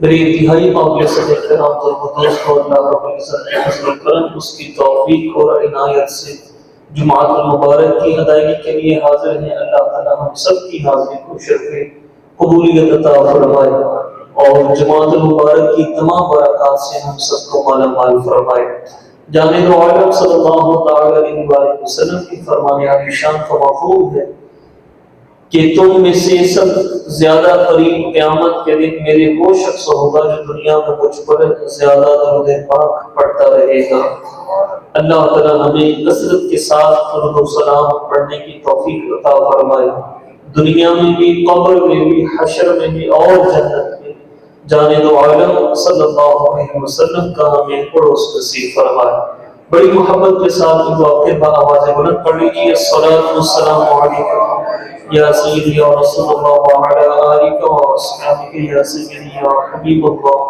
میری انتہائی قابل صدر احترام دوست کو اللہ رب العزت کے فضل و کرم اس کی توفیق اور عنایت سے جمعۃ المبارک کی ادائیگی کے لیے حاضر ہیں۔ اللہ تعالی ہم سب کی حاضری کو شرف قبولیت عطا فرمائے اور جمعۃ المبارک کی تمام برکات سے ہم سب کو مالا مال فرمائے۔ جانب عالم صلی اللہ تعالی علیہ وآلہ وسلم کی فرمان عالی شان کا مفہوم ہے کہ تم میں سے سب زیادہ قریب قیامت کے دن میرے وہ شخص ہوگا جو دنیا میں مجھ پر زیادہ درود پاک پڑھتا رہے گا۔ اللہ تعالیٰ ہمیں کثرت کے ساتھ درود و سلام پڑھنے کی توفیق عطا فرمائے، دنیا میں بھی، قبر میں بھی، حشر میں بھی اور جنت میں۔ جانب عالم صلی اللہ علیہ وسلم کا ہمیں پڑوس نصیب فرمائے۔ بڑی محبت کے ساتھ ان واقعے با آواز بلند پڑھ لیجیے۔ الصلاۃ والسلام علیکم یا سیدی یا رسول اللہ وعلی آلک و اصحابک یا سیدی یا حبیب اللہ۔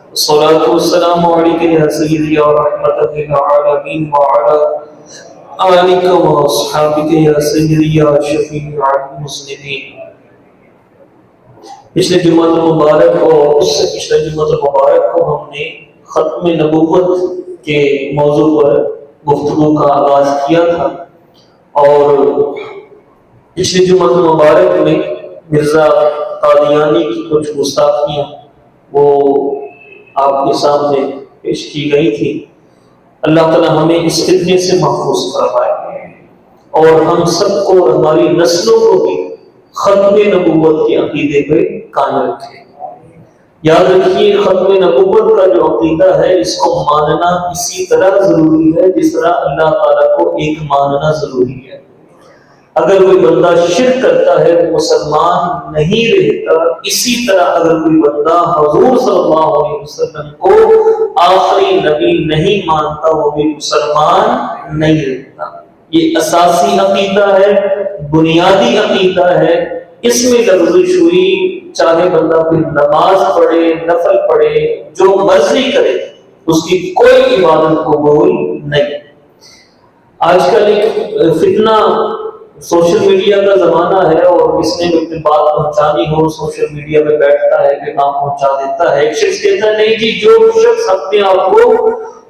الصلاۃ والسلام علیک یا سیدی یا رحمۃ للعالمین وعلی آلک و اصحابک یا سیدی یا شفیع المذنبین۔ پچھلے جمعہ المبارک اور اس سے پچھلے جمعہ المبارک کو ہم نے ختم نبوت کے موضوع پر گفتگو کا آغاز کیا تھا، اور پچھلے جمعہ المبارک میں مرزا قادیانی کی کچھ گستاخیاں وہ آپ کے سامنے پیش کی گئی تھی۔ اللہ تعالی ہمیں اس فتنے سے محفوظ فرمائے اور ہم سب کو اور ہماری نسلوں کو بھی ختم نبوت کے عقیدے پہ قائم رکھے۔ یاد رکھیے، ختم نبوت کا جو عقیدہ ہے اس کو ماننا اسی طرح ضروری ہے جس طرح اللہ تعالیٰ کو ایک ماننا ضروری ہے۔ اگر کوئی بندہ شرک کرتا ہے وہ مسلمان نہیں رہتا، اسی طرح اگر کوئی بندہ حضور صلی اللہ علیہ وسلم کو آخری نبی نہیں مانتا وہ بھی مسلمان نہیں رہتا۔ یہ اساسی عقیدہ ہے، بنیادی عقیدہ ہے۔ اس میں لغزش ہوئی، چاہے بندہ کوئی نماز پڑھے، نفل پڑھے، جو مرضی کرے، اس کی کوئی عبادت قبول نہیں۔ آج کل ایک فتنہ سوشل میڈیا کا زمانہ ہے، اور کس نے بھی بات پہنچانی ہو سوشل میڈیا پہ بیٹھتا ہے، پیغام پہنچا دیتا ہے۔ ایک شخص کہتا ہے نہیں جی، جو شخص اپنے آپ کو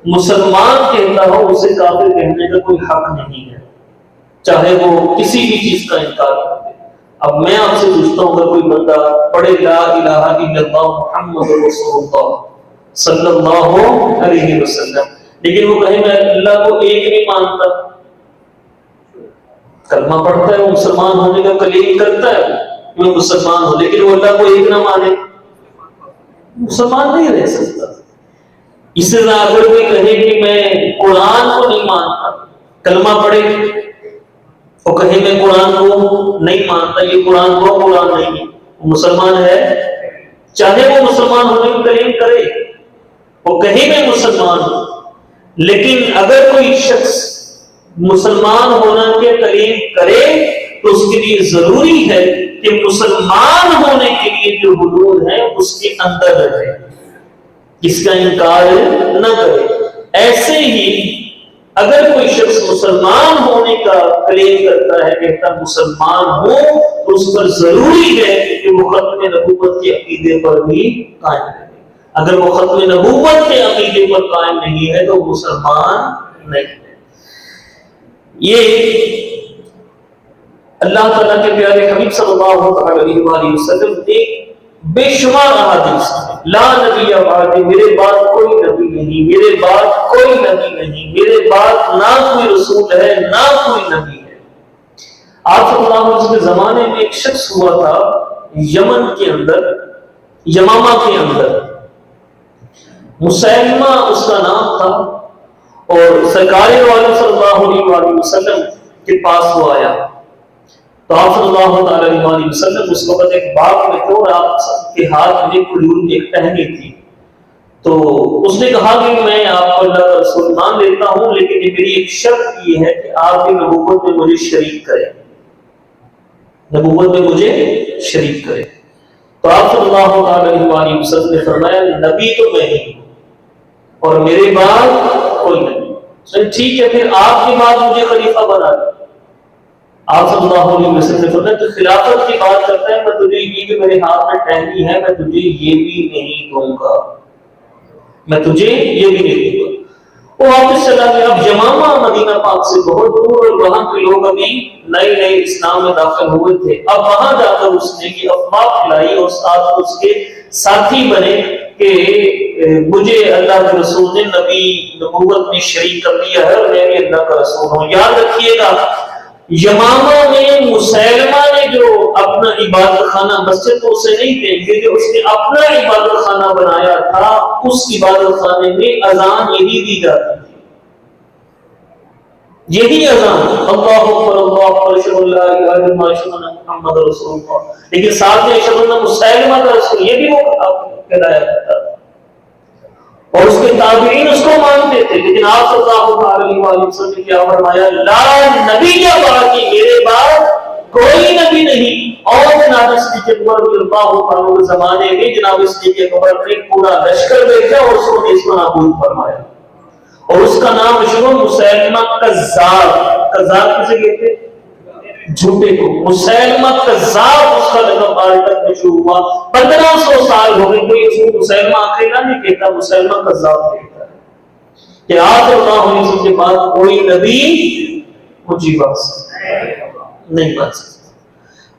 مسلمان کہتا ہو اسے کافر کہنے کا کوئی حق نہیں ہے، چاہے وہ کسی بھی چیز کا انکار کرے۔ اب میں آپ سے پوچھتا ہوں، اگر کوئی بندہ پڑھے لا الہ الا اللہ محمد رسول اللہ صلی اللہ علیہ وسلم، لیکن وہ کہے میں اللہ کو ایک نہیں مانتا، کلمہ پڑھتا ہے، وہ مسلمان ہونے کا کلیم کرتا ہے کہ وہ مسلمان ہو، لیکن وہ اللہ کو ایک نہ مانے، مسلمان نہیں رہ سکتا۔ اس طرح اگر کوئی کہے کہ میں قرآن کو نہیں مانتا، کلمہ پڑھے وہ کہے میں قرآن کو نہیں مانتا، یہ قرآن وہ قرآن نہیں ہے، وہ مسلمان ہے؟ چاہے وہ مسلمان ہونے کا کلیم کرے، وہ کہے میں مسلمان ہوں، لیکن اگر کوئی شخص مسلمان ہونا کے کلیم کرے تو اس کے لیے ضروری ہے کہ مسلمان ہونے کے لیے جو حدود ہیں اس کے اندر رہے، اس کا انکار نہ کرے۔ ایسے ہی اگر کوئی شخص مسلمان ہونے کا کلیم کرتا ہے، کہتا مسلمان ہوں، تو اس پر ضروری ہے کہ وہ ختم نبوت کے عقیدے پر بھی قائم رہے۔ اگر وہ ختم نبوت کے عقیدے پر قائم نہیں ہے تو مسلمان نہیں ہے۔ یہ اللہ تعالیٰ کے پیارے حبیب صلی اللہ علیہ وآلہ وسلم نے بے شمار احادیث لا نبی بعدی، میرے بعد کوئی نبی نہیں، میرے بعد کوئی نبی نہیں، میرے بعد نہ کوئی رسول ہے نہ کوئی نبی ہے۔ آپ صلی اللہ علیہ وسلم کے زمانے میں ایک شخص ہوا تھا یمن کے اندر، یمامہ کے اندر، مسیلمہ اس کا نام تھا، اور سرکار عالم صلی اللہ علیہ وسلم کے پاس وہ آیا تو آپ صلی اللہ علیہ وسلم اس وقت ایک باغ میں تھے اور آپ کے ہاتھ میں کھجور کی ایک ٹہنی تھی۔ تو اس نے کہا کہ میں آپ کو اللہ کا رسول مان لیتا ہوں، لیکن میری ایک شرط یہ ہے کہ آپ کی نبوت میں مجھے شریک کریں، نبوت میں مجھے شریک کریں۔ تو آپ صلی اللہ علیہ وسلم نے فرمایا نبی تو میں ہی ہوں اور میرے بعد کوئی نبی۔ ٹھیک ہے، پھر آپ کے بعد مجھے خلیفہ بنا دیں، آپ صلی اللہ علیہ وسلم نے فرمایا تو خلافت کی بات کرتا ہے، میں تجھے یہ کہ میرے ہاتھ میں ٹہنی ہے میں تجھے یہ بھی نہیں دوں گا، میں تجھے یہ بھی نہیں دوں گا۔ وہ واپس چلا گیا۔ اب یمامہ مدینہ پاک سے بہت دور اور وہاں کے لوگ ابھی نئے نئے اسلام میں داخل ہوئے تھے۔ اب وہاں جا کر اس نے یہ افواہ پھیلائی اور ساتھ اس کے ساتھی بنے کہ مجھے اللہ کے رسول نے نبی نبوت میں شریک کر دیا ہے اور میں بھی اللہ کا رسول ہوں۔ یاد رکھیے گا یمامہ میں مسیلمہ نے جو اپنا عبادت خانہ مسجد تو اسے نہیں دیں گے، جو اس نے اپنا عبادت خانہ بنایا تھا اس عبادت خانے میں اذان یہی دی جاتی تھی، یہی اذان اللہ اکبر اللہ اکبر اشہد ان لا الہ الا اللہ اشہد ان محمد رسول اللہ، لیکن ساتھ میں اشہد ان مسیلمہ کا رسول یہ بھی وہ کہلایا کرتا تھا اور اس کے تابعین اس کو مانتے تھے۔ لیکن آپ صلی اللہ علیہ وآلہ وسلم نے کیا فرمایا، لا نبی یا باقی میرے بعد کوئی نبی نہیں۔ اور جناب صدیق اکبر رضی اللہ عنہ کے زمانے میں جناب صدیق اکبر نے پورا لشکر بھیجا اور اس کو اس کو نابود فرمایا، اور اس کا نام مشہور مسیلمہ کذاب۔ کذاب کسے کہتے ہیں؟ جھوٹے کو۔ مسیلمہ کذاب اس کا لقب آج تک مشہور ہوا، 1500 سال ہو گئے کوئی اس کو مسیلمہ اکیلا نہیں کہتا، مسیلمہ کذاب کہتا ہے کہ آپ صلی اللہ علیہ وسلم کے بعد کوئی نبی اونچی بات نہیں بن سکتا۔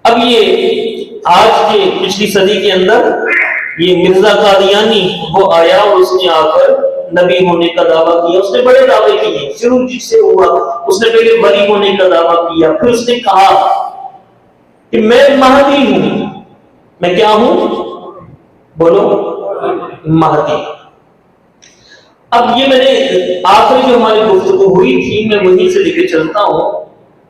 اب یہ آج کے پچھلی صدی کے اندر یہ مرزا قادیانی وہ آیا اور اس نے آ کر نبی ہونے کا دعویٰ کیا، اس نے بڑے دعوے کیے، شروع جس سے ہوا اس نے پہلے ولی ہونے کا دعویٰ کیا، پھر اس نے کہا کہ میں مہدی ہوں۔ میں کیا ہوں؟ بولو، مہدی۔ اب یہ میں نے آخری جو ہماری گفتگو ہوئی تھی میں وہیں سے لے کے چلتا ہوں۔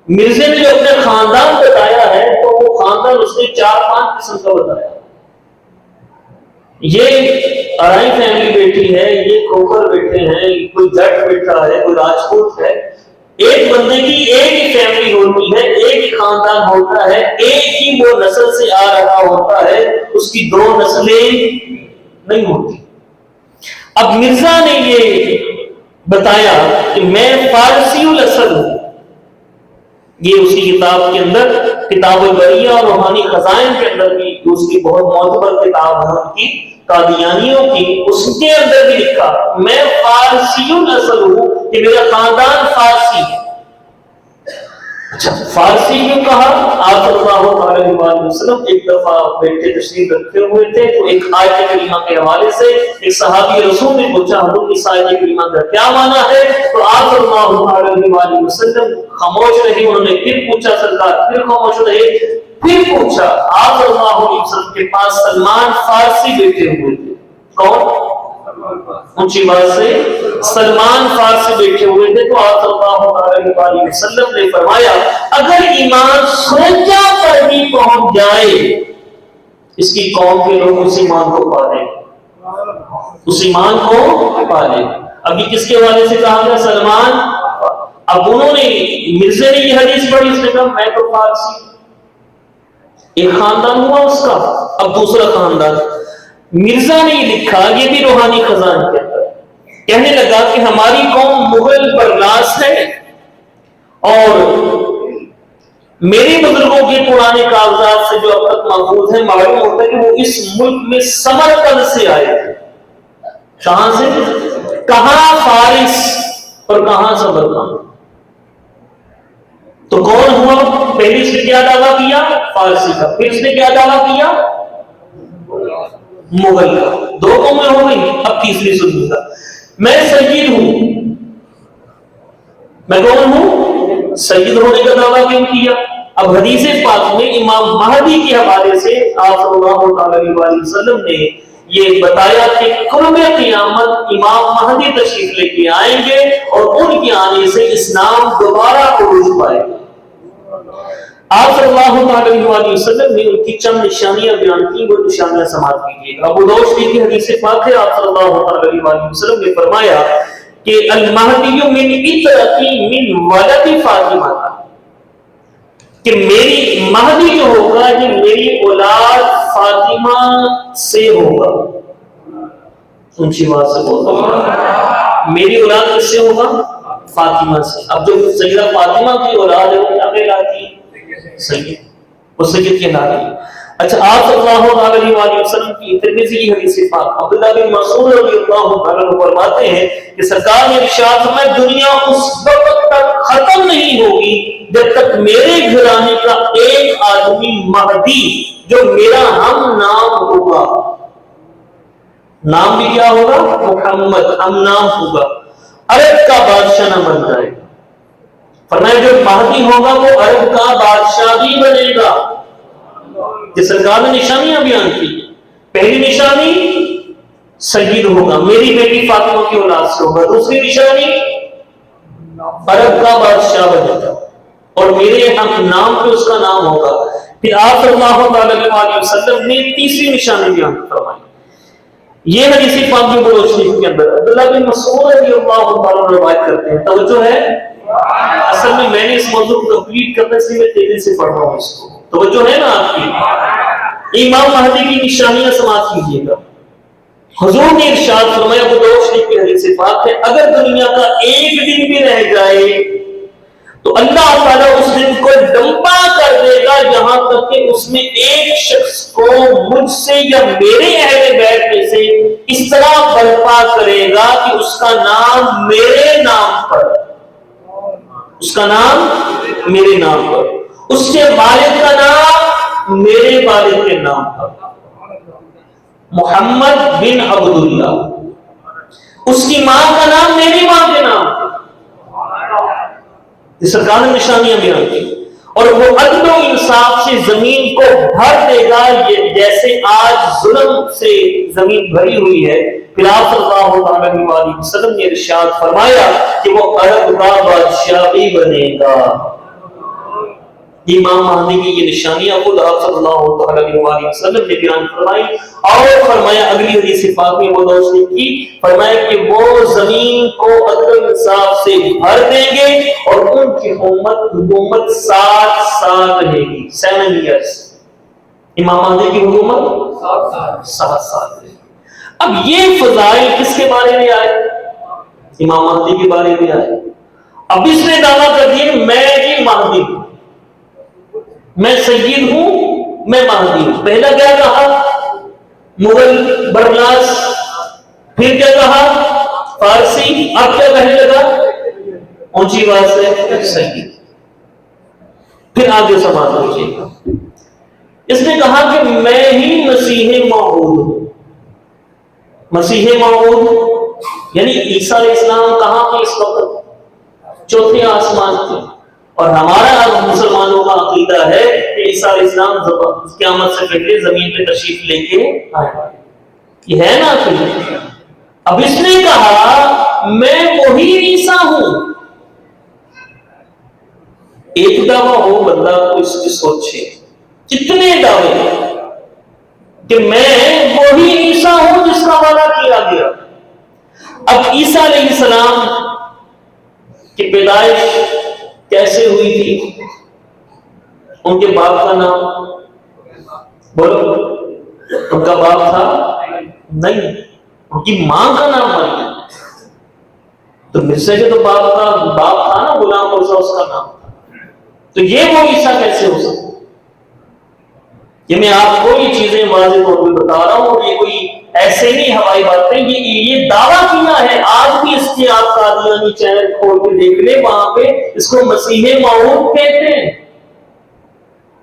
مرزے نے جو اپنا خاندان بتایا ہے تو وہ خاندان اس نے 4-5 قسم کا بتایا۔ یہ ارائی فیملی بیٹھی ہے، یہ کھوکر بیٹھے ہیں، کوئی جٹ بیٹھا ہے، کوئی راجپوت ہے۔ ایک بندے کی ایک ہی فیملی ہوتی ہے، ایک ہی خاندان ہوتا ہے، ایک ہی وہ نسل سے آ رہا ہوتا ہے، اس کی 2 نسلیں نہیں ہوتی۔ اب مرزا نے یہ بتایا کہ میں فارسی الاصل ہوں۔ یہ اس کی کتاب کے اندر کتاب البریہ اور روحانی خزائن کے اندر بھی اس کی بہت معتبر کتاب ہے ان کی قادیانیوں کی، اس کے اندر بھی لکھا میں فارسی الاصل ہوں کہ میرا خاندان فارسی ہے۔ اچھا فارسی کیوں کہا؟ آپ صلی اللہ علیہ وآلہ وسلم ایک دفعہ بیٹھے تشریف رکھے ہوئے تھے تو ایک آیت کریمہ کے حوالے سے ایک صحابی رسول نے پوچھا حضور اس آیت کریمہ کا کیا معنی ہے؟ تو آپ صلی اللہ علیہ وآلہ وسلم خاموش رہے، انہوں نے پھر پوچھا، سرکار پھر خاموش رہے، پھر پوچھا۔ آپ صلی اللہ علیہ وسلم کے پاس سلمان فارسی بیٹھے ہوئے تھے۔ کون؟ اونچی بات سے سلمان فارسی بیٹھے ہوئے تھے۔ تو آپ صلی اللہ علیہ وآلہ وسلم نے فرمایا اگر ایمان سوچا پر بھی پہنچ جائے اس کی قوم کے لوگ اس ایمان کو پا لیں، اس ایمان کو پا لیں۔ ابھی کس کے حوالے سے کہا گیا؟ سلمان۔ اب انہوں نے مرزے نے یہ حدیث پڑھی، اس نے کہا میں تو فارسی، ایک خاندان ہوا اس کا، اب دوسرا خاندان۔ مرزا نے یہ لکھا، یہ بھی روحانی خزان کے اندر کہنے لگا کہ ہماری قوم مغل برلاس ہے اور میرے بزرگوں کے پرانے کاغذات سے جو اب تک محفوظ ہیں معلوم ہوتا ہے کہ وہ اس ملک میں سمرقند سے آئے تھے۔ کہاں سے؟ کہاں؟ فارس اور کہاں؟ سمرقند۔ تو کون ہوا؟ پہلے اس نے کیا دعویٰ کیا؟ فارسی کا۔ پھر اس نے کیا دعویٰ کیا؟ مغل کا۔ 2 قومیں ہو گئی، اب تیسری سنی کا میں سید ہوں۔ میں کون ہوں؟ سید ہونے کا دعویٰ کیوں کیا؟ اب حدیث پاک میں امام مہدی کے حوالے سے آپ صلی اللہ علیہ وسلم نے یہ بتایا کہ قرب قیامت امام مہدی تشریف لے کے آئیں گے اور ان کے آنے سے اسلام دوبارہ عروج پائے گا۔ آپ صلی اللہ علیہ وآلہ وسلم نے ان کی چند نشانیاں بیان کی، وہ نشانیاں سماعت کیجیے گا۔ ابو داؤد شریف کی حدیث پاک ہے، آپ صلی اللہ علیہ وآلہ وسلم نے فرمایا کہ المہدی من اطرتی من ولد فاطمہ، کہ میری مہدی جو ہوگا یہ میری اولاد فاطمہ سے ہوگا۔ اونچی بات سے بولتا، میری اولاد کس سے ہوگا؟ فاطمہ سے۔ اب جو سیدہ فاطمہ کی اولاد ہے وہ کیا کہلاتی ہے؟ سید، وہ سید کے نام۔ اچھا، آپ صلی اللہ علیہ وآلہ وسلم کی ترمذی کی حدیث پاک عبداللہ بن مسعود رضی اللہ تعالیٰ عنہ فرماتے ہیں کہ سرکار نے ارشاد فرمایا دنیا اس وقت تک ختم نہیں ہوگی جب تک میرے گھرانے کا ایک آدمی مہدی جو میرا ہم نام ہوگا، نام بھی کیا ہوگا؟ محمد، ہم نام ہوگا، عرب کا بادشاہ نہ بن جائے گا۔ فرمایا جو مہدی ہوگا وہ عرب کا بادشاہ بھی بنے گا۔ یہ سرکار نے نشانیاں بیان کی۔ پہلی نشانی سید ہوگا، میری بیٹی فاطمہ کی اولاد سے ہوگا۔ دوسری نشانی عرب کا بادشاہ بنے گا اور میرے ہم نام پہ اس کا نام ہوگا۔ پھر آپ صلی اللہ علیہ وسلم نے تیسری نشانی بیان فرمائی۔ یہ حدیث پاک کی بلوچ شریف کے اندر عبداللہ بن مسعود رضی اللہ تعالیٰ عنہ روایت کرتے ہیں۔ توجہ ہے، اصل میں نے اس موضوع کو کمپلیٹ کرنے سے میں تیزی سے پڑھ رہا ہوں اس کو، توجہ ہے نا آپ کی۔ امام مہدی کی نشانیاں سماعت کیجیے گا۔ حضور نے ارشاد فرمایا، ابو داؤد شریف کی حدیث پاک ہے، اگر دنیا کا ایک دن بھی رہ جائے تو اللہ تعالیٰ اس دن کو ڈمپا کر دے گا یہاں تک کہ اس میں ایک شخص کو مجھ سے یا میرے اہل بیت میں سے اس طرح برپا کرے گا کہ اس کا نام میرے نام پر، اس کا نام میرے نام پر، اس کے والد کا نام میرے والد کے نام پر، محمد بن عبداللہ، اس کی ماں کا نام میری ماں کے نام پر۔ اس سرکار نے نشانیاں بیان کی۔ اور وہ عدل و انصاف سے زمین کو بھر دے گا جیسے آج ظلم سے زمین بھری ہوئی ہے۔ پھر آپ صلی اللہ علیہ وسلم نے ارشاد فرمایا کہ وہ عرب کا بادشاہ بھی بنے گا۔ امام مہدی کی یہ نشانیاں خود آپ صلی اللہ علیہ وسلم نے بیان فرمائی اور فرمایا اگلی حدیث پاک میں وہ دوسری کی فرمایا کہ وہ زمین کو عدل انصاف سے بھر دیں گے اور ان کی حکومت 7 سال رہے گی، 7 ایئرس۔ امام مہدی کی حکومت 7 سال رہے گی۔ اب یہ فضائل کس کے بارے میں آئے؟ امام مہدی کے بارے میں آئے۔ اب اس نے دعویٰ کر دیا میں ہی مہدی ہوں، میں سید ہوں، میں مہدی ہوں۔ پہلا کیا کہا؟ مغل برلاس، پھر کیا کہا؟ فارسی، اب کیا کہنے لگا؟ اونچی بات سے سید۔ پھر آگے سماعت کیجیے گا، اس نے کہا کہ میں ہی مسیح موعود ہوں۔ مسیح موعود یعنی عیسیٰ علیہ السلام کہاں تھے اس وقت؟ چوتھے آسمان تھے، اور ہمارا مسلمانوں کا عقیدہ ہے کہ عیسیٰ علیہ السلام قیامت سے پہلے زمین پہ تشریف لے کے آئے۔ یہ ہے نا عقیدہ۔ اب اس نے کہا میں وہی عیسیٰ ہوں۔ ایک دعویٰ ہو بندہ کو اس کی سوچے، کتنے دعوے کہ میں وہی عیسیٰ ہوں جس کا وعدہ کیا گیا۔ اب عیسیٰ علیہ السلام کی پیدائش کیسے ہوئی تھی؟ ان کے باپ کا نام بولو، ان کا باپ تھا نہیں، ان کی ماں کا نام مریم۔ تو مرزا کے تو باپ تھا نا، غلام مرزا اس کا نام تھا، تو یہ وہ عیسیٰ کیسے ہو سکتا؟ یہ میں آپ کو یہ چیزیں واضح طور پہ بتا رہا ہوں، اور یہ کوئی ایسے نہیں ہوائی باتیں، یہ دعویٰ کیا ہے۔ آج بھی اس کے آپ قادیانی چینل کھول کے دیکھ لیں، وہاں پہ اس کو مسیح موعود کہتے ہیں۔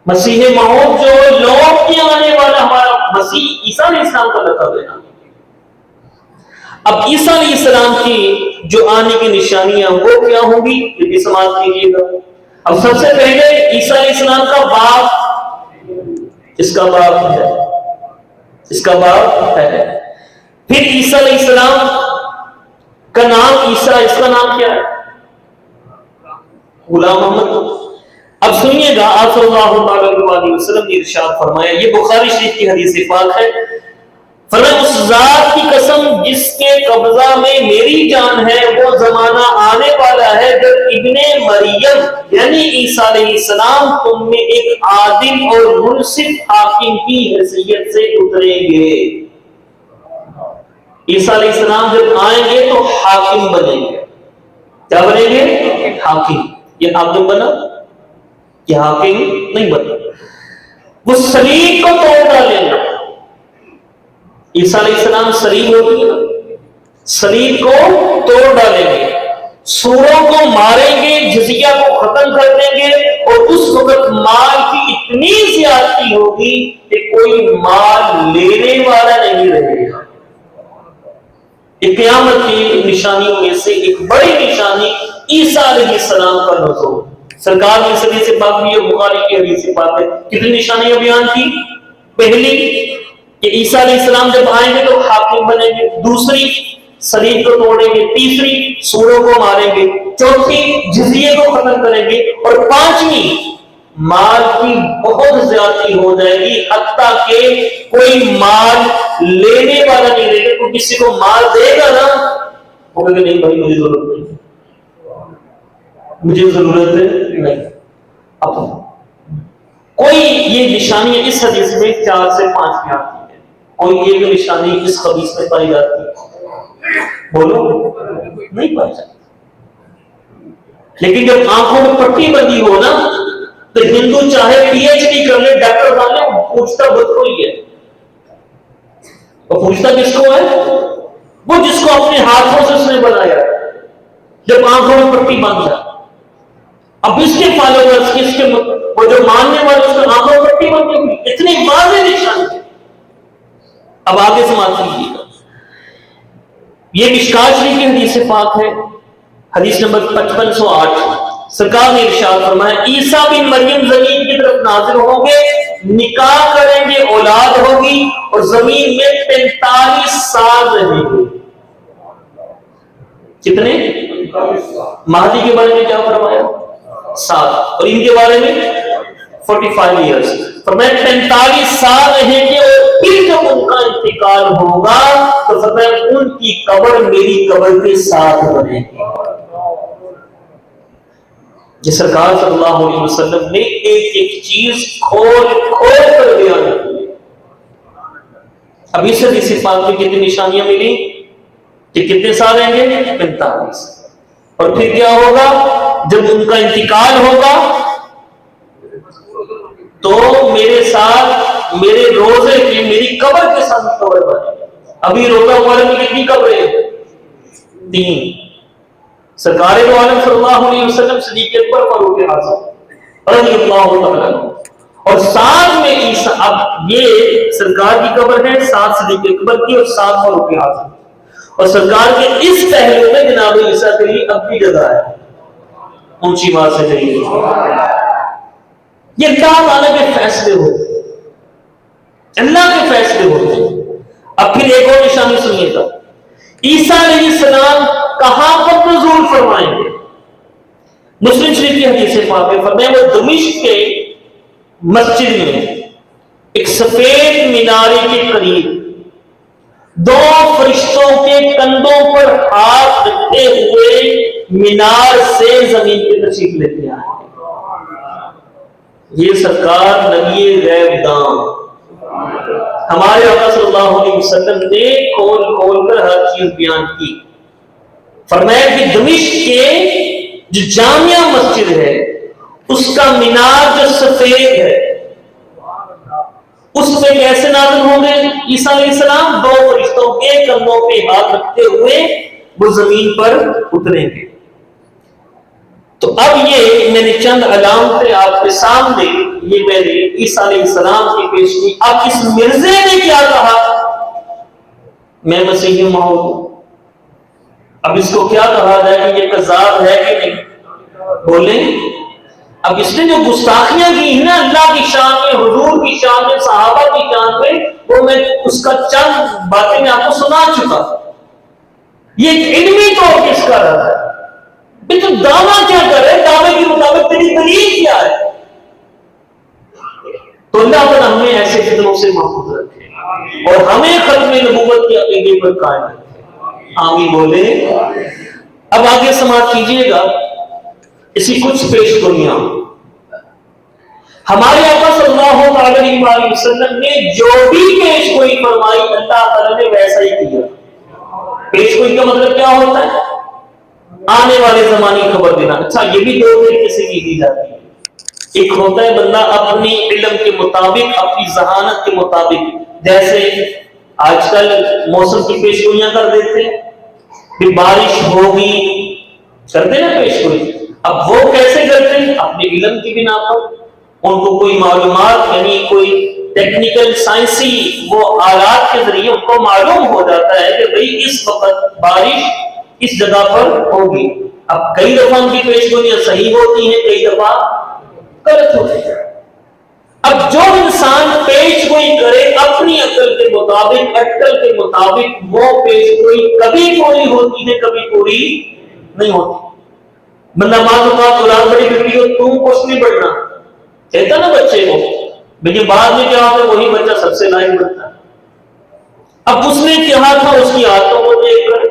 مسیح موعود جو لوٹ کے آنے والا ہمارا مسیح عیسیٰ علیہ السلام کا لقب ہے نا۔ اب عیسیٰ علیہ السلام کی جو آنے کی نشانیاں وہ کیا ہوں گی، یہ بھی سماعت کیجیے گا۔ اب سب سے پہلے عیسیٰ علیہ السلام کا باپ، اس کا باپ ہے، اس کا باپ ہے۔ پھر عیسیٰ علیہ السلام کا نام عیسیٰ، اس کا نام کیا ہے؟ غلام محمد۔ اب سنیے گا، آپ صلی اللہ علیہ وسلم نے ارشاد فرمایا، یہ بخاری شریف کی حدیث پاک ہے، فرمایا اس ذات کی قسم جس کے قبضہ میں میری جان ہے، وہ زمانہ آنے والا ہے جب ابن مریم یعنی عیسیٰ علیہ السلام تم میں ایک عادل اور منصف حاکم کی حیثیت سے اتریں گے۔ عیسیٰ علیہ السلام جب آئیں گے تو حاکم بنیں گے۔ کیا بنیں گے؟ حاکم۔ یہ حاکم بنا، یہ حاکم نہیں بنے، وہ صلیب کو توڑ ڈالیں گے۔ عیسیٰ علیہ السلام صلیب ہوتی ہے، صلیب کو توڑ ڈالیں گے، سوروں کو ماریں گے، جزیہ کو ختم کر دیں گے، اور اس وقت مال کی اتنی زیادتی ہوگی کہ کوئی مال لینے والا نہیں رہے گا۔ قیامت کی نشانیوں میں سے ایک بڑی نشانی عیسیٰ علیہ السلام کا نزول۔ سرکار نے اس حدیث پاک میں، یہ بخاری کی حدیث پاک ہے، کتنی نشانیاں بیان کی؟ پہلی کہ عیسیٰ علیہ السلام جب آئیں گے تو حاکم بنیں گے، دوسری صلیب کو توڑیں گے، تیسری سوروں کو ماریں گے، چوتھی جزیے کو ختم کریں گے، اور پانچویں مال کی بہت زیادتی ہو جائے گی، حتیٰ کہ کوئی مال لینے والا نہیں رہے گا۔ کوئی کسی کو مال دے گا نا، وہ کہے گا نہیں بھائی مجھے ضرورت نہیں، مجھے ضرورت نہیں۔ اب کوئی یہ نشانی اس حدیث میں 4 سے 5 میں آتی ہے، کوئی ایک نشانی اس حدیث میں پائی جاتی ہے؟ بولو، نہیں پائی جاتی۔ لیکن جب آنکھوں میں پٹی بندی ہو نا، تو ہندو چاہے پی ایچ ڈی کر لے، ڈاکٹر بن لے، پوچھتا بد کو ہی ہے۔ اور پوچھتا کس کو ہے؟ وہ جس کو اپنے ہاتھوں سے اس نے بنایا۔ جب آنکھوں میں پٹی باندھ جائے، اب اس کے فالوورز اس کے وہ جو ماننے والے اس کے آنکھوں میں پٹی بن گئی، اتنی واضح نشان ہے۔ اب آگے سماعت کیجیے گا، یہ مشکات شریف کی حدیث پاک ہے، حدیث نمبر 5508۔ سرکار نے ارشاد فرمایا عیسیٰ بن مریم زمین کی طرف نازل ہوں گے، نکاح کریں گے، اولاد ہوگی، اور زمین میں 45 سال رہیں گے۔ کتنے؟ مہدی کے بارے میں کیا فرمایا؟ 7، اور ان کے بارے میں 45 ایئرس۔ فرمایا 45 سال رہیں گے، اور پھر جب ان کا انتقال ہوگا تو فرمایا ان کی قبر میری قبر کے ساتھ بنے گی۔ یہ سرکار صلی اللہ علیہ وسلم نے ایک ایک چیز کھول کھول کر بیان کی۔ اب اس حدیث پاک میں کتنی نشانیاں ملی کہ کتنے سال رہیں گے؟ 45۔ اور پھر کیا ہوگا؟ جب ان کا انتقال ہوگا تو میرے ساتھ میرے روزے کی میری قبر کے ساتھ قبر بنے گی۔ ابھی روزہ والے میں کتنی قبریں؟ 3۔ سرکار دو عالم صلی اللہ علیہ وسلم، صدیق اکبر، فاروق اعظم رضی اللہ تعالیٰ عنہ، اور ساتھ میں عیسیٰ۔ اب یہ سرکار کی قبر ہے، 7 صدیق اکبر کی اور 7 فاروق اعظم، اور سرکار کے اس پہلو میں جناب عیسیٰ کے لیے اب بھی جگہ ہے، اونچی بات سے کہیے۔ یہ اللہ تعالیٰ کے فیصلے ہوتے، اللہ کے فیصلے ہوتے۔ اب پھر ایک اور نشانی سنیے گا، عیسیٰ علیہ السلام کہاں پر نزول فرمائیں گے؟ مسلم شریف کی حدیث پاک میں فرمایا وہ دمشق کے مسجد میں ایک سفید مینارے کے قریب 2 فرشتوں کے کندھوں پر ہاتھ رکھتے ہوئے مینار سے زمین کی تشریف لیتے آئے۔ یہ سرکار نبی غیب دان ہمارے آقا صلی اللہ علیہ وسلم نے کھول کھول کر ہر چیز بیان کی۔ فرمایا کہ دمشق کے جو جامع مسجد ہے اس کا مینار جو سفید ہے، اس پہ کیسے نازل ہوں گے عیسیٰ علیہ السلام؟ 2 فرشتوں کے کندھوں پہ ہاتھ رکھتے ہوئے وہ زمین پر اتریں گے۔ تو اب یہ میں نے چند علامتیں آپ کے سامنے یہ میں نے عیسیٰ علیہ السلام کی پیش کی۔ اب اس مرزے نے کیا کہا؟ میں مسیحی ماحول ہوں۔ اب اس کو کیا کہا جائے کہ یہ کذاب ہے کہ نہیں؟ بولیں۔ اب اس نے جو گستاخیاں کی ہیں نا اللہ کی شان میں، حضور کی شان میں، صحابہ کی شان میں، وہ میں اس کا چند باتیں میں آپ کو سنا چکا۔ یہ علمی طور کس کا رہا ہے؟ تو دعویٰ کیا کر رہے؟ دعوے کے مطابق تیری دلیل کیا ہے؟ تو اللہ تعالیٰ ہمیں ایسے فتنوں سے محفوظ رکھے اور ہمیں ختم نبوت کے عقیدے پر قائم رکھے۔ آمین بولے۔ اب آگے سماعت کیجئے گا اسی کچھ پیش گوئیاں۔ ہمارے آقا صلی اللہ علیہ وآلہ وسلم نے جو بھی پیش گوئی فرمائی اللہ تعالیٰ نے ویسا ہی کیا۔ پیش گوئی کا مطلب کیا ہوتا ہے؟ آنے والے زمانے کی خبر دینا۔ اچھا یہ بھی 2 طریقے سے کی جاتی ہے۔ ایک ہوتا ہے بندہ اپنی علم کے مطابق، اپنی ذہانت کے مطابق، جیسے آج کل موسم کی پیش گوئیاں کر دیتے ہیں کہ بارش ہوگی، کرتے نا پیش گوئی. اب وہ کیسے کرتے ہیں؟ اپنے علم کی بنا پر. ان کو کوئی معلومات، یعنی کوئی ٹیکنیکل سائنسی وہ آلات کے ذریعے ان کو معلوم ہو جاتا ہے کہ بھئی اس وقت بارش اس جگہ پر ہوگی. اب کئی دفعہ ان کی پیش گوئیاں صحیح ہوتی ہیں، کئی دفعہ غلط ہوتی ہیں. اب جو انسان پیش گوئی کرے اپنی عقل کے مطابق، اٹکل کے مطابق، وہ پیش گوئی کبھی پوری ہوتی ہے، کبھی پوری نہیں ہوتی. بندہ ماں اولاد بڑی بیٹی ہو، تم کچھ نہیں بڑھنا کہتا نا بچے کو، لیکن بعد میں کیا ہوتا ہے وہی بچہ سب سے لائق بنتا ہے. اب اس نے کہا تھا اس کی عادتوں کو دیکھ کر.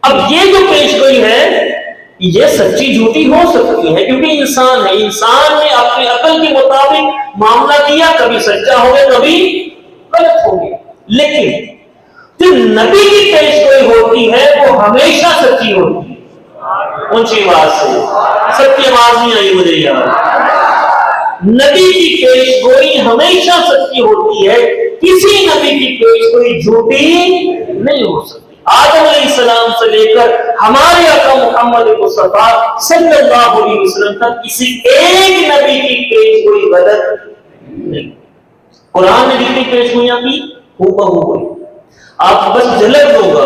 اب یہ جو پیش گوئی ہے یہ سچی جھوٹی ہو سکتی ہے، کیونکہ انسان ہے، انسان نے اپنی عقل کے مطابق معاملہ کیا، کبھی سچا ہو گیا، کبھی غلط ہو گیا. لیکن جو نبی کی پیش گوئی ہوتی ہے وہ ہمیشہ سچی ہوتی ہے. اونچی آواز سے، سب کی آواز نہیں آئی مجھے یار. نبی کی پیش گوئی ہمیشہ سچی ہوتی ہے، کسی نبی کی پیش گوئی جھوٹی نہیں ہو سکتی. آدم علیہ السلام سے لے کر ہمارے آقا محمد مصطفیٰ صلی اللہ علیہ وسلم تک کسی ایک نبی کی پیش گوئی غلط نہیں. قرآن نے جتنی پیش گوئیاں کی ہو گئی. آپ بس جھلک دوں گا.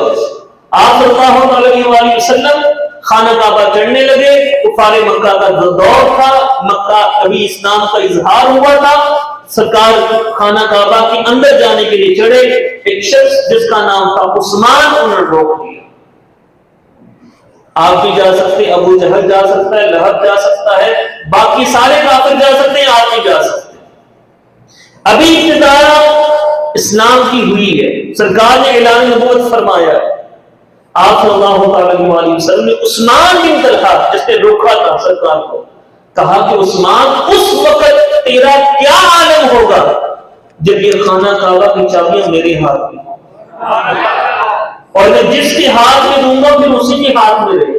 آپ صلی اللہ علیہ وسلم خانہ کعبہ چڑھنے لگے. کفار مکہ کا دور تھا، مکہ ابھی اسلام کا اظہار ہوا تھا. سرکار خانہ کعبہ کے اندر جانے کے لیے چڑھے. ایک شخص جس کا نام تھا عثمان، انہوں نے روک دیا. آپ بھی جا سکتے، ابو جہل جا سکتا ہے، لہب جا سکتا ہے، باقی سارے کافر جا سکتے ہیں، آپ بھی جا سکتے ہیں. ابھی ابتدا اسلام کی ہوئی ہے، سرکار نے اعلان نبوت فرمایا ہے. آپ صلی اللہ علیہ وسلم نے عثمان بن طلحہ جس نے روکا تھا سرکار کو، کہا کہ عثمان اس وقت تیرا کیا عالم ہوگا جب یہ خانہ کعبہ کی چابیاں میرے ہاتھ میں، اور میں جس کے ہاتھ میں دوں گا پھر اسی کے ہاتھ میں رہے.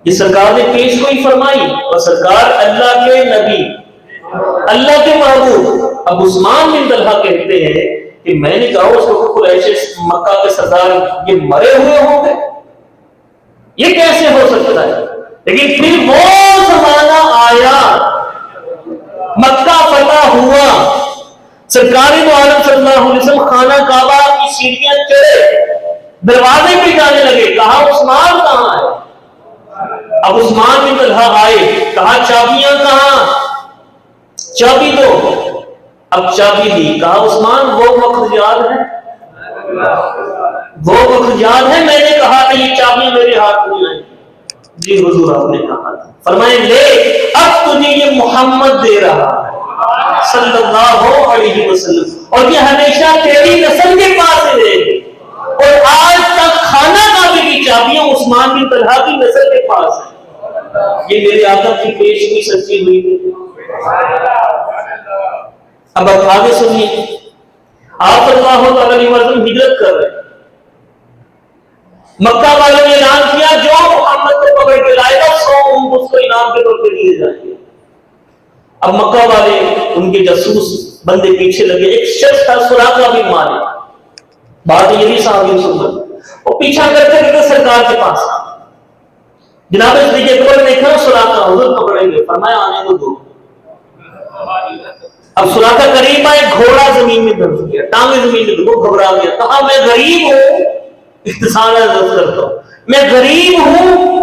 یہ سرکار نے پیش گوئی فرمائی، اور سرکار اللہ کے نبی، اللہ کے محبوب. اب عثمان بن طلحہ کہتے ہیں کہ میں نے کہا اس وقت قریش مکہ کے سردار یہ مرے ہوئے ہوں گے، یہ کیسے ہو سکتا ہے؟ لیکن پھر وہ زمانہ آیا، مکہ فتح ہوا، سرکار دو عالم صلی اللہ علیہ وسلم خانہ کعبہ کی سیڑھیاں چڑھے، دروازے پہ جانے لگے. کہا عثمان کہاں ہے؟ اب عثمان بن طلحہ آئے، کہا چابیاں کہاں؟ چابی دو. اب چابی دی. کہا عثمان وہ وقت یاد ہے؟ وہ وقت یاد ہے میں نے کہا کہ یہ چابیاں میرے ہاتھ میں آئیں؟ جی حضور آپ نے کہا تھا. فرمائے لے، اب تجھے یہ محمد دے رہا ہے صلی اللہ علیہ وسلم، اور یہ ہمیشہ تیری نسل کے پاس رہے گی. اور آج تک خانہ کعبے کی چابیاں عثمان بن طلحہ کی نسل کے پاس ہیں. یہ میرے آقا کی پیش کی سچی ہوئی تھی. اب آپ آگے سنیے. آپ صلی اللہ علیہ وسلم ہجرت کر رہے ہیں. مکہ والوں نے اعلان کیا جو محمد کو پکڑ کے لائے گا 100 اونٹ اس کو انعام کے طور پہ دیے جائیں گے. اب مکہ والے ان کے جاسوس بندے پیچھے لگے. ایک شخص تھا سراقہ بن مالک، بات یہ بھی صحابی سنت، وہ پیچھا کرتے کرتے سرکار کے پاس جناب صدیق اکبر نے دیکھا سراقہ حضور پکڑیں گے، فرمایا آنے کو دو. اب سراقہ قریب آئے، گھوڑا زمین میں دھنس گیا، ٹانگیں زمین میں، وہ گھبرا گیا. کہا میں غریب ہوں، اختصار عرض کرتا ہوں، میں غریب ہوں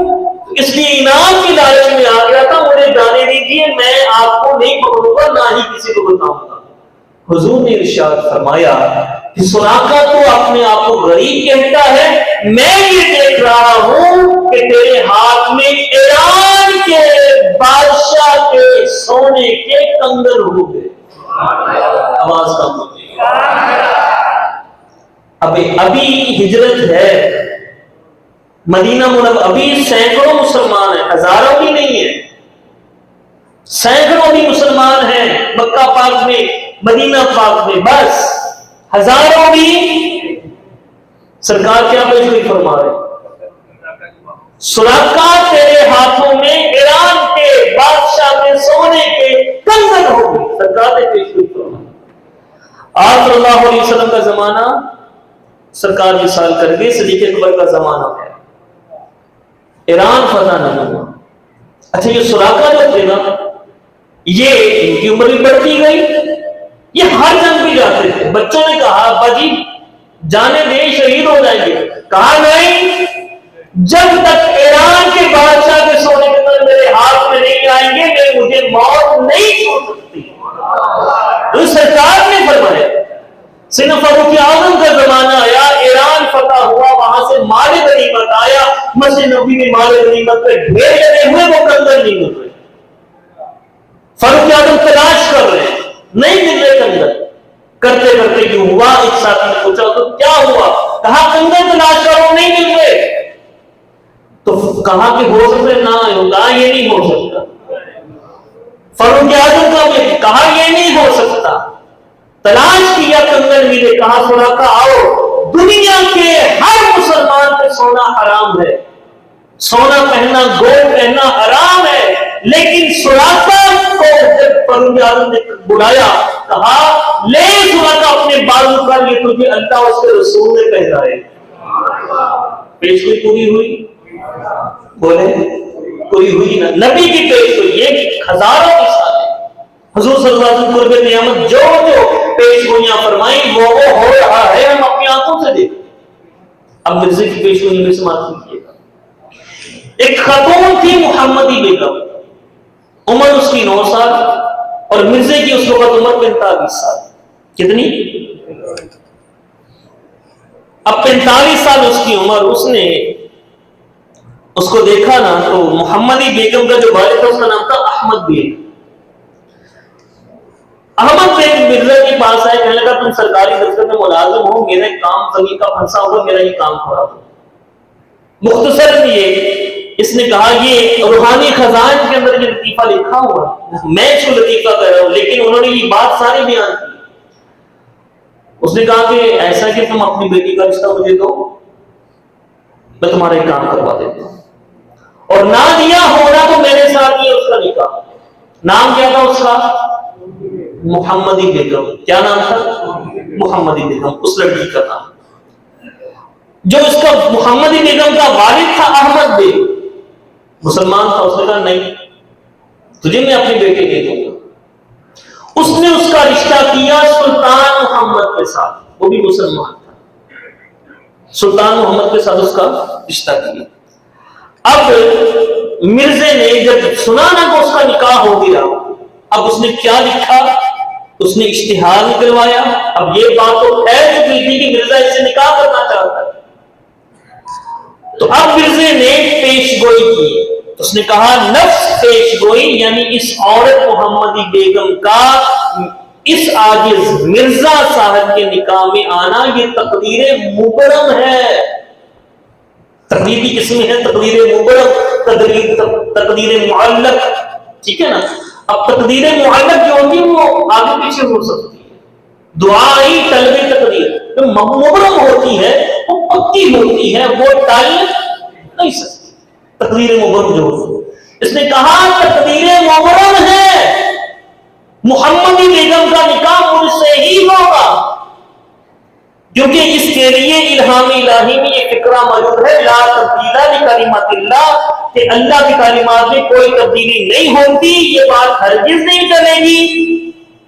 اس لیے انعام کی لالچ میں آ گیا تھا، مجھے جانے دیجیے، میں آپ کو نہیں پکڑوں گا، نہ ہی کسی کو بتاؤں گا. حضور نے ارشاد فرمایا کہ سراقہ تو اپنے آپ کو غریب کہتا ہے، میں یہ دیکھ رہا ہوں کہ تیرے ہاتھ میں ایران کے بادشاہ کے سونے کے کنگن ہو گئے. آواز کم ہوتی ہے. ابھی ہجرت ہے، مدینہ منورہ ابھی سینکڑوں مسلمان ہیں، ہزاروں بھی نہیں ہیں، سینکڑوں بھی مسلمان ہیں مکہ پاک میں، مدینہ پاک میں، بس ہزاروں بھی. سرکار کیا پیشگوئی فرما رہے؟ سراقہ تیرے ہاتھوں میں ایران کے بادشاہ کے سونے کے کنگن ہو گئی. سرکار نے پیش فرمایا. آپ صلی اللہ علیہ وسلم کا زمانہ سرکار وصال کر گئے. صدیق اکبر کا زمانہ ہے. ایران فتح نہیں ہوا. اچھا یہ سراقہ جو تھے نا یہ ان کی عمر بھی بڑھتی گئی. یہ ہر جنگ بھی جاتے تھے. بچوں نے کہا ابا جی جانے دیں شہید ہو جائیں گے. کہا نہیں جب تک ایران کے بادشاہ کے سونے کے اندر میرے ہاتھ میں نہیں آئیں گے میں مجھے موت نہیں چھوڑ سکتی. تو سرکار نے فرمایا. سیدنا فاروق اعظم کا زمانہ آیا ایران فتح ہوا وہاں سے مال غنیمت آیا. مسجد نبوی میں مال غنیمت پہ ڈھیر لگے ہوئے وہ کنگن نہیں مل رہے. فاروق اعظم تلاش کر رہے ہیں نہیں مل رہے کنگن. کرتے کرتے کیوں ہوا ایک ساتھی نے پوچھا تو کیا ہوا. کہا کنگن تلاش کرو نہیں مل رہے. تو کہا کہ ہو سکتا نہ ہوگا یہ نہیں ہو سکتا. فاروق اعظم کا کہا یہ نہیں ہو سکتا. تلاش کیا کنگن ملے. کہا سراقہ آؤ دنیا کے ہر مسلمان پہ سونا حرام ہے. سونا پہننا گولڈ پہننا حرام ہے. لیکن سراقہ کو جب فاروق اعظم نے بلایا کہا لے سراقہ اپنے بازو پر یہ تجھے اللہ اس کے رسول نے پہنائے. پیشگوئی پوری ہوئی. بولے کوئی ہوئی نہ. نبی کی پیشگوئی یہ ہزاروں کی سال ہے. حضور صلی اللہ علیہ وسلم قرب قیامت جو پیشگوئیاں فرمائیں وہ ہو رہا ہے ہم اپنی آنکھوں سے دیکھیں. اب مرزے کی پیشگوئی میں سماعت کیجیے گا. ایک خاتون تھی محمدی بیگم. عمر اس کی 9 سال اور مرزے کی اس وقت عمر 45 سال. کتنی؟ اب 45 سال اس کی عمر. اس نے اس کو دیکھا نا تو محمدی بیگم کا جو والد تھا اس کا نام تھا احمد بیگ. احمد بیگ مرزا کے پاس آئے. کہنے لگا تم سرکاری دفتر میں ملازم ہو میرا کام زمین کا پھنسا ہوگا میرا یہ کام تھوڑا ہو. مختصر یہ اس نے کہا یہ روحانی خزائن کے اندر یہ لطیفہ لکھا ہوا میں جو لطیفہ کر رہا ہوں لیکن انہوں نے یہ بات ساری بیان کی. اس نے کہا کہ ایسا کہ تم اپنی بیٹی کا رشتہ مجھے دو میں تمہارا یہ کام کروا دیتا ہوں. اور نہ دیا ہونا تو میرے ساتھ یہ اس کا نکاح. نام کیا تھا اس کا؟ محمدی بیگم. کیا نام تھا؟ محمدی بیگم. اس لڑکی کا نام جو اس کا محمدی بیگم کا والد تھا احمد بیگ مسلمان تھا. اس نے کہا نہیں تجھے میں اپنی بیٹی دے دوں گا. اس نے اس کا رشتہ کیا سلطان محمد کے ساتھ. وہ بھی مسلمان تھا. سلطان محمد کے ساتھ اس کا رشتہ کیا. اب مرزے نے جب سنا نا کہ اس کا نکاح ہو گیا اب اس نے کیا لکھا؟ اس نے اشتہار نکلوایا. اب یہ بات تو پھیل چکی تھی کہ مرزا اس سے نکاح کرنا چاہتا ہے. تو اب مرزے نے پیش گوئی کی. اس نے کہا نفس پیش گوئی یعنی اس عورت محمدی بیگم کا اس عاجز مرزا صاحب کے نکاح میں آنا یہ تقدیر مبرم ہے. تقدیر کی قسم ہے تقدیر مبرم تقدیر معلق. ٹھیک ہے نا. اب تقدیر معلق جو ہوتی ہے وہ آگے پیچھے ہو سکتی ہے. دعائی طلب تقدیر جو مبرم ہوتی ہے وہ پکی ہوتی ہے وہ ٹال نہیں سکتی. تقدیر مبرم جو ہوتی ہے اس نے کہا تقدیر مبرم ہے محمدی بیگم کا نکاح مجھ سے ہی ہوگا کیونکہ اس کے لیے الہام الہی میں یہ فکرہ موجود ہے لا تبدیل لکلمات اللہ کہ اللہ کی تعلیمات میں کوئی تبدیلی نہیں ہوتی. یہ بات ہرگز نہیں چلے گی.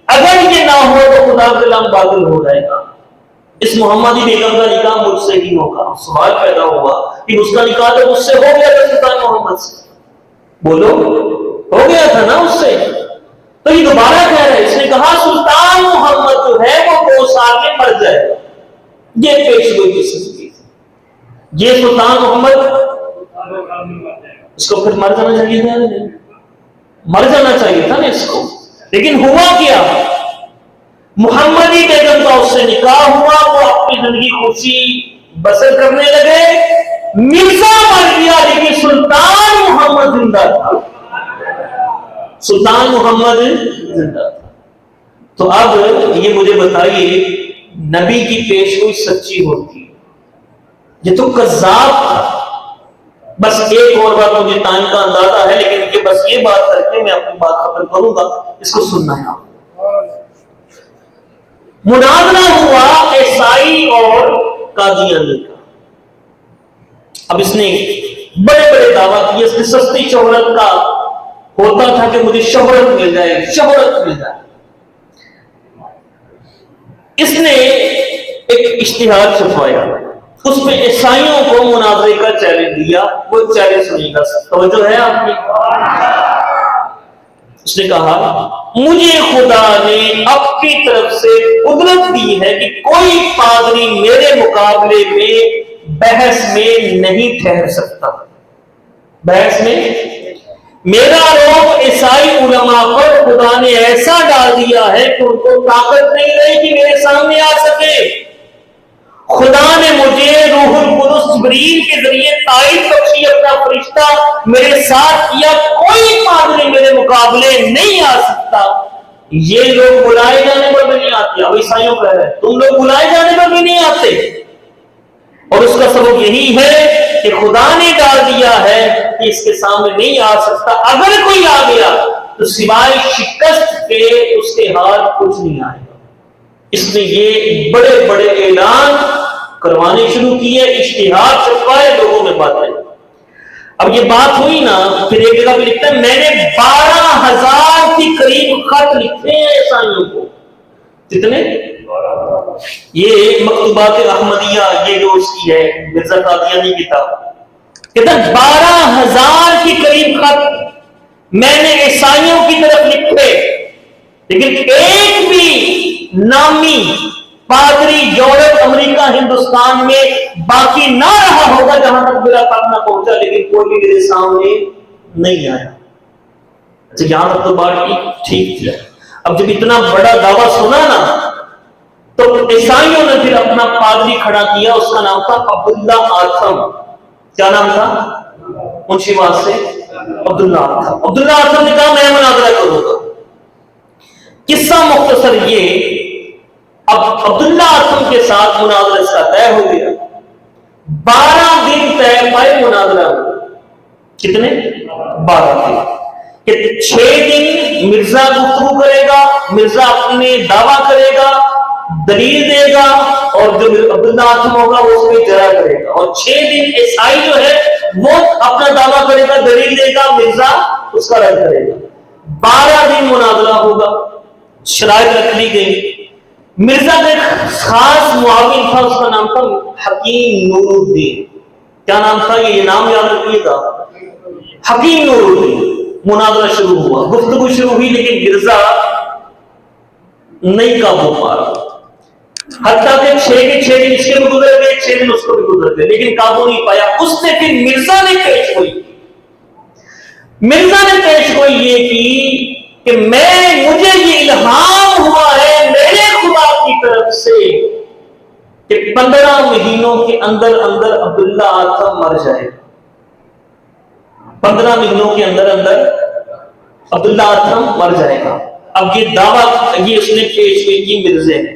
اگر یہ نہ ہو تو خدا کا کلام باطل ہو جائے گا. اس محمدی بیگم کا نکاح مجھ سے ہی ہوگا. سوال پیدا ہوا کہ اس کا نکاح تو مجھ سے ہو گیا تھا سلطان محمد سے. بولو ہو گیا تھا نا اس سے. تو یہ دوبارہ کہہ رہا ہے. اس نے کہا سلطان محمد جو ہے وہ 2 سال میں مر جائے گا. یہ پیش گوئی کی سلسلہ. یہ سلطان محمد اس کو پھر مر جانا چاہیے تھا مر جانا چاہیے تھا نا اس کو. لیکن ہوا کیا محمدی بیگم کا اس سے نکاح ہوا. وہ اپنی زندگی خوشی بسر کرنے لگے. مرزا مر گیا لیکن سلطان محمد زندہ تھا. سلطان محمد زندہ تھا. تو اب یہ مجھے بتائیے نبی کی پیشگوئی سچی ہوتی یہ تو کذاب تھا. بس ایک اور بات، مجھے ٹائم کا اندازہ ہے لیکن یہ بس یہ بات کر کے میں اپنی بات ختم کروں گا، اس کو سننا ہے آپ۔ مناظرہ ہوا عیسائی اور قادیانی کا۔ اب اس نے بڑے بڑے دعویٰ کیے، اس کی سستی شہرت کا ہوتا تھا کہ مجھے شہرت مل جائے، شہرت مل جائے۔ اس نے ایک اشتہار چھپوایا، اس میں عیسائیوں کو مناظرے کا چیلنج دیا۔ وہ چیلنج سنیے گا، توجہ ہے آپ کی؟ اس نے کہا مجھے خدا نے اپنی طرف سے قدرت دی ہے کہ کوئی پادری میرے مقابلے میں بحث میں نہیں ٹھہر سکتا۔ بحث میں میرا روب عیسائی علماء پر خدا نے ایسا ڈال دیا ہے کہ ان کو طاقت نہیں رہی کہ میرے سامنے آ سکے۔ خدا نے مجھے روح القدس جبریل کے ذریعے تائید بخشی، اپنا فرشتہ میرے ساتھ کیا، کوئی پادری میرے مقابلے نہیں آ سکتا۔ یہ لوگ بلائے جانے پر بھی نہیں آتے۔ اب عیسائیوں کہہ رہے ہیں تم لوگ بلائے جانے پر بھی نہیں آتے، اور اس کا سبب یہی ہے کہ خدا نے ڈال دیا ہے کہ اس کے سامنے نہیں آ سکتا۔ اگر کوئی آ گیا تو سوائے شکست کے اس کے ہاتھ کچھ نہیں آئے گا۔ اس نے یہ بڑے بڑے اعلان کروانے شروع کیے، اشتہار چھپوائے، لوگوں میں باتیں۔ اب یہ بات ہوئی نا، پھر ایک جگہ پہ لکھتا ہے میں نے 12,000 کے قریب خط لکھے ہیں عیسائیوں کو۔ کتنے؟ یہ مکتوبات احمدیہ، یہ جو اس کی ہے مرزا قادیانی کتاب، کہتا 12,000 کے قریب خط میں نے عیسائیوں کی طرف لکھے، لیکن ایک بھی نامی پادری یورپ، امریکہ، ہندوستان میں باقی نہ رہا ہوگا جہاں تک میرا خط نہ پہنچا، لیکن کوئی بھی میرے سامنے نہیں آیا۔ اچھا یہاں تک تو بات ٹھیک تھی۔ اب جب اتنا بڑا دعویٰ سنا نا، تو عیسائیوں نے پھر اپنا پادری کھڑا کیا، اس کا نام تھا عبداللہ آتھم۔ کیا نام تھا؟ منشی واد سے عبداللہ آتھم۔ عبداللہ آتھم نے کہا میں مناظرہ کروں گا۔ قصہ مختصر یہ، اب عبداللہ آتھم کے ساتھ مناظرہ اس کا طے ہو گیا۔ 12 دن طے پائے مناظرہ میں۔ کتنے؟ 12 دن۔ کہ 6 دن مرزا گفتگو کرے گا، مرزا اپنے دعویٰ کرے گا، دلیل دے گا، اور جو عبداللہ آتھم ہوگا وہ اس میں جرا کرے گا، اور 6 دن عیسائی جو ہے وہ اپنا دعویٰ کرے گا، دلیل دے گا، مرزا اس کا رد کرے گا۔ 12 دن مناظرہ ہوگا۔ شرائط رکھ لی گئی۔ مرزا کا ایک خاص معاون تھا، اس کا نام تھا حکیم نور الدین۔ کیا نام تھا؟ یہ نام یاد رکھیے گا، حکیم نور الدین۔ مناظرہ شروع ہوا، گفتگو شروع ہوئی، لیکن مرزا نہیں قابو پارا۔ حتیٰ کہ 6 کے 6 دن اس کے بھی گزر گئے، 6 دن اس کو بھی گزر گئے، لیکن قابو نہیں پایا۔ اس نے پھر مرزا نے پیش گوئی یہ کی کہ مجھے یہ الہام ہوا ہے میرے خدا کی طرف سے کہ 15 مہینوں کے اندر اندر عبداللہ آتھم مر جائے۔ 15 مہینوں کے اندر اندر عبداللہ آتھم مر جائے گا۔ اب یہ دعویٰ یہ اس نے پیش کی مرزے نے۔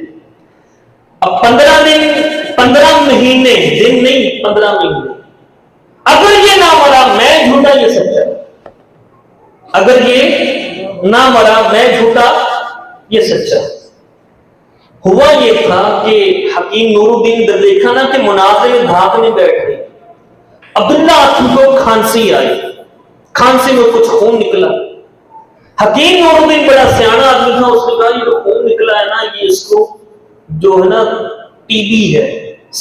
اب 15 دن، 15 مہینے، دن نہیں 15 مہینے، اگر یہ نہ مرا میں جھوٹا، یہ سچا۔ اگر یہ نہ مرا میں جھوٹا، یہ سچا۔ ہوا یہ تھا کہ حکیم نور الدین نے دیکھا نا کہ مناظرے دھاک میں بیٹھ گئے۔ عبداللہ آتھم کو کھانسی آئی، کھانسی میں کچھ خون نکلا۔ حکیم نور الدین بڑا سیانا آدمی تھا، اس نے کہا یہ جو خون نکلا ہے نا، یہ اس کو جو ہے نا ٹی بی ہے،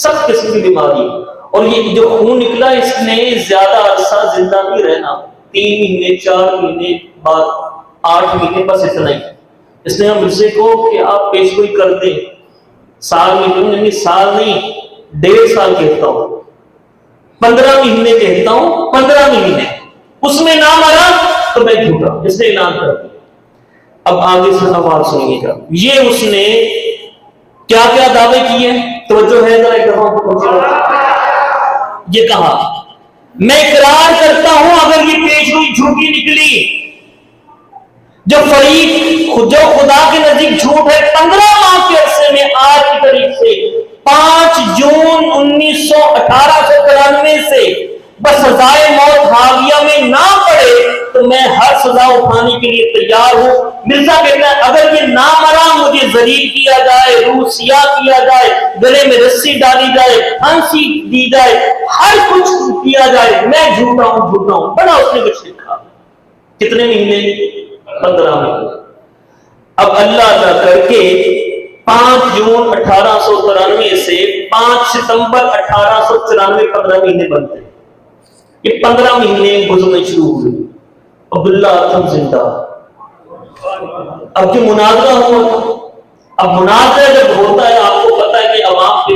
سخت قسم کی بیماری، اور یہ جو خون نکلا اس نے زیادہ عرصہ زندہ نہیں رہنا، 3 مہینے 4 مہینے بعد 8 مہینے، بس اتنا ہی۔ اس نے مرزے کو کہ آپ پیش گوئی کر دیں، سال میں سال نہیں 1.5 سال کہتا ہوں، 15 مہینے کہتا ہوں، 15 مہینے، اس میں نہ مرا تو میں جھوٹا، اس نے اعلان کر دیا۔ اب آگے سے سوال سنیے گا، یہ اس نے کیا کیا دعوے کیے، توجہ ہے ذرا ایک دفعہ۔ یہ کہا میں اقرار کرتا ہوں اگر یہ پیش گوئی جھوٹی نکلی، جو خدا کے نزدیک جھوٹ ہے، 15 ماہ کے عرصے میں آج کی تاریخ سے 5 جون 1893 سے بس سزائے موت حاویہ میں نہ پڑے تو میں ہر سزا اٹھانے کے لیے تیار ہوں۔ مرزا کہتا ہے اگر یہ نہ مرا مجھے ذلیل کیا جائے، روح سیاہ کیا جائے، گلے میں رسی ڈالی جائے، پھانسی دی جائے، ہر کچھ کیا جائے، میں جھوٹا ہوں جھوٹا ہوں۔ بڑا اس نے کچھ لکھا۔ کتنے مہینے؟ 15 مہینے۔ اب اللہ اللہ کر کے 5 جون 1893 سے 5 ستمبر 1894 15 مہینے بنتے ہیں۔ یہ 15 مہینے گزرنے شروع ہوئے، عبداللہ ادھم زندہ۔ اب جو مناظرہ ہوا تھا، اب مناظرہ جب ہوتا ہے آپ کو پتا ہے کہ عوام پہ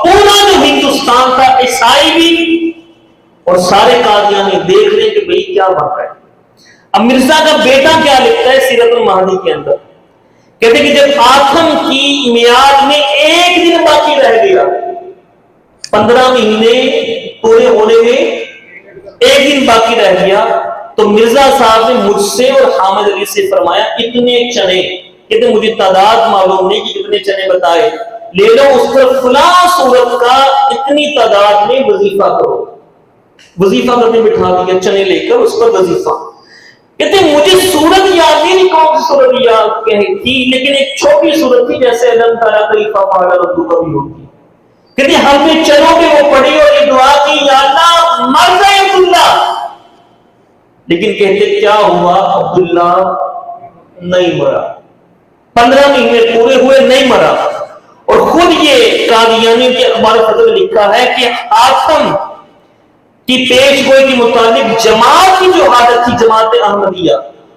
پورا جو ہندوستان تھا، عیسائی بھی اور سارے قادیانی دیکھ رہے کہ بھئی کیا بن رہا ہے۔ اب مرزا کا بیٹا کیا لکھتا ہے سیرت المہدی کے اندر، کہتے کہ جب آٹھم کی میعاد میں 1 دن باقی رہ گیا، 15 مہینے پورے ہونے میں 1 دن باقی رہ گیا، تو مرزا صاحب نے مجھ سے اور حامد علی سے فرمایا اتنے چنے، کہتے مجھے تعداد معلوم نہیں کہ کتنے چنے بتائے، لے لو اس پر فلاں صورت کا اتنی تعداد میں وظیفہ کرو۔ وظیفہ کرنے بٹھا دیا، چنے لے کر اس پر وظیفہ۔ کہتے مجھے صورت یاد نہیں کون سی صورت یاد تھی، لیکن ایک چھوٹی صورت تھی جیسے علم تعالیٰ کیفیٰ فعل ربک بھی ہوتی۔ کہتے ہم نے چلو کے وہ پڑھی اور یہ دعا کی یا اللہ مر گئے عبداللہ، لیکن کہتے کیا ہوا، عبداللہ نہیں مرا۔ 15 مہینے پورے ہوئے نہیں مرا۔ اور خود یہ قادیانی کے اخبار فتح میں لکھا ہے کہ حاتم کی پیش گوئی کے متعلق جماعت کی جو حالت تھی، جماعت احمدیہ،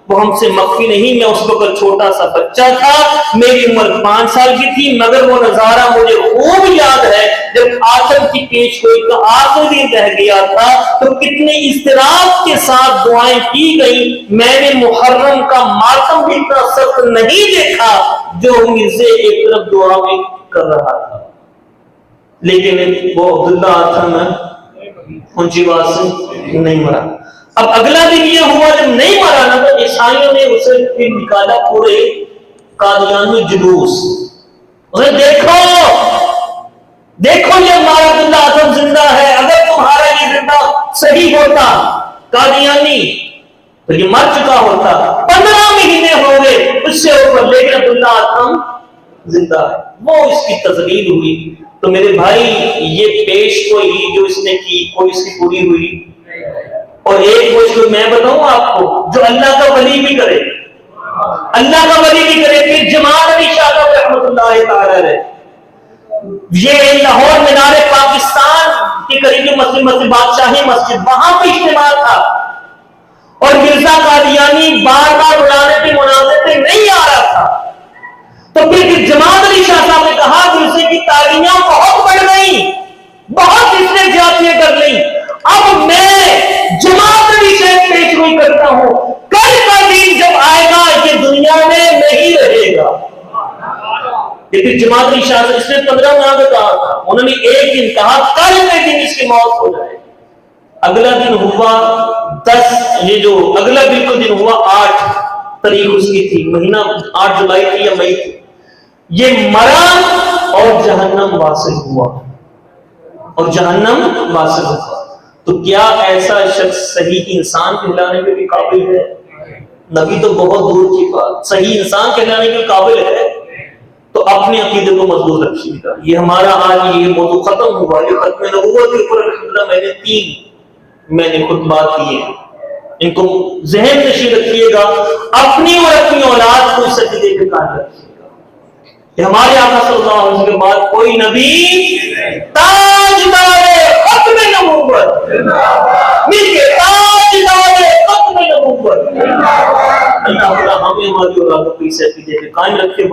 وہ ہم سے مخفی نہیں۔ میں اس وقت چھوٹا سا بچہ تھا، میری عمر 5 سال کی تھی، مگر وہ نظارہ مجھے خوب یاد ہے جب حاتم کی پیش گوئی کا آخری دن رہ گیا تھا تو کتنے اضطراب کے ساتھ دعائیں کی گئی۔ میں نے محرم کا ماتم بھی اتنا سخت نہیں دیکھا جو مرزے ایک طرف دعا میں کر رہا تھا، لیکن وہ عبداللہ آتھم اونچی بات سے نہیں مرا۔ اب اگلا دن یہ ہوا جب نہیں مرا نا تو عیسائیوں نے اسے پھر نکالا پورے قادیان میں جلوس، دیکھو دیکھو یہ ہمارا عبداللہ آتھم زندہ ہے، اگر تمہارا یہ زندہ صحیح ہوتا قادیانی تو یہ مر چکا ہوتا۔ 15 مہینے ہو گئے اس سے اوپر، لیکن عبداللہ آتھم زندہ ہے۔ وہ اس کی تذلیل ہوئی۔ تو میرے بھائی یہ پیش گوئی جو اس نے کی کوئی اس کی پوری ہوئی؟ اور ایک کوئی میں بتاؤں آپ کو جو اللہ کا ولی بھی کرے، اللہ کا ولی بھی کرے، پھر جمال علی شاہ صاحب رحمۃ اللہ تعالی علیہ، یہ لاہور مینار پاکستان کے قریب جو مسجد بادشاہی مسجد، وہاں پہ اجتماع تھا اور مرزا قادیانی بار بار بلانے پہ مناظرے پہ نہیں آ رہا تھا۔ تو پھر جمال علی شاہ صاحب نے کہا مرزے کی تعلیمیں بہت بڑھ گئی، بہت اس نے زیادتیاں کر لی، اب میں جماعت علی شاہ پیش گوئی کرتا ہوں، کل کا دن جب آئے گا یہ دنیا میں نہیں رہے گا۔ لیکن جماعت علی شاہ اس نے 15 ماہ کا کہا تھا، انہوں نے ایک دن کہا کل کے دن اس کی موت ہو جائے۔ اگلا دن ہوا 10، یہ جو اگلا بالکل دن ہوا 8 تاریخ اس کی تھی، مہینہ 8 جولائی تھی یا مئی تھی، یہ مرا اور جہنم واصل ہوا، اور جہنم واصل ہوا۔ تو کیا ایسا شخص صحیح انسان کہلانے کے بھی قابل ہے؟ نبی تو بہت دور کی بات، صحیح انسان کہلانے کے قابل ہے؟ تو اپنے عقیدے کو مضبوط رکھیے گا۔ یہ ہمارا آج یہ موضوع ختم ہوا، یہ ختم نبوت کے اوپر الحمدللہ میں نے خطبات کیے ہیں، ان کو ذہن نشین رکھیے گا، اپنی اور اپنی اولاد کو اس عقیدے کے قائم رکھیے گا کہ ہمارے آقا صلی اللہ علیہ وسلم کے بعد کوئی نبی تاجدار ختم نبوت، مل کے تاجدار ختم نبوت، اللہ تعالی ہمیں ہماری اولاد کو اس عقیدے کے قائم رکھے۔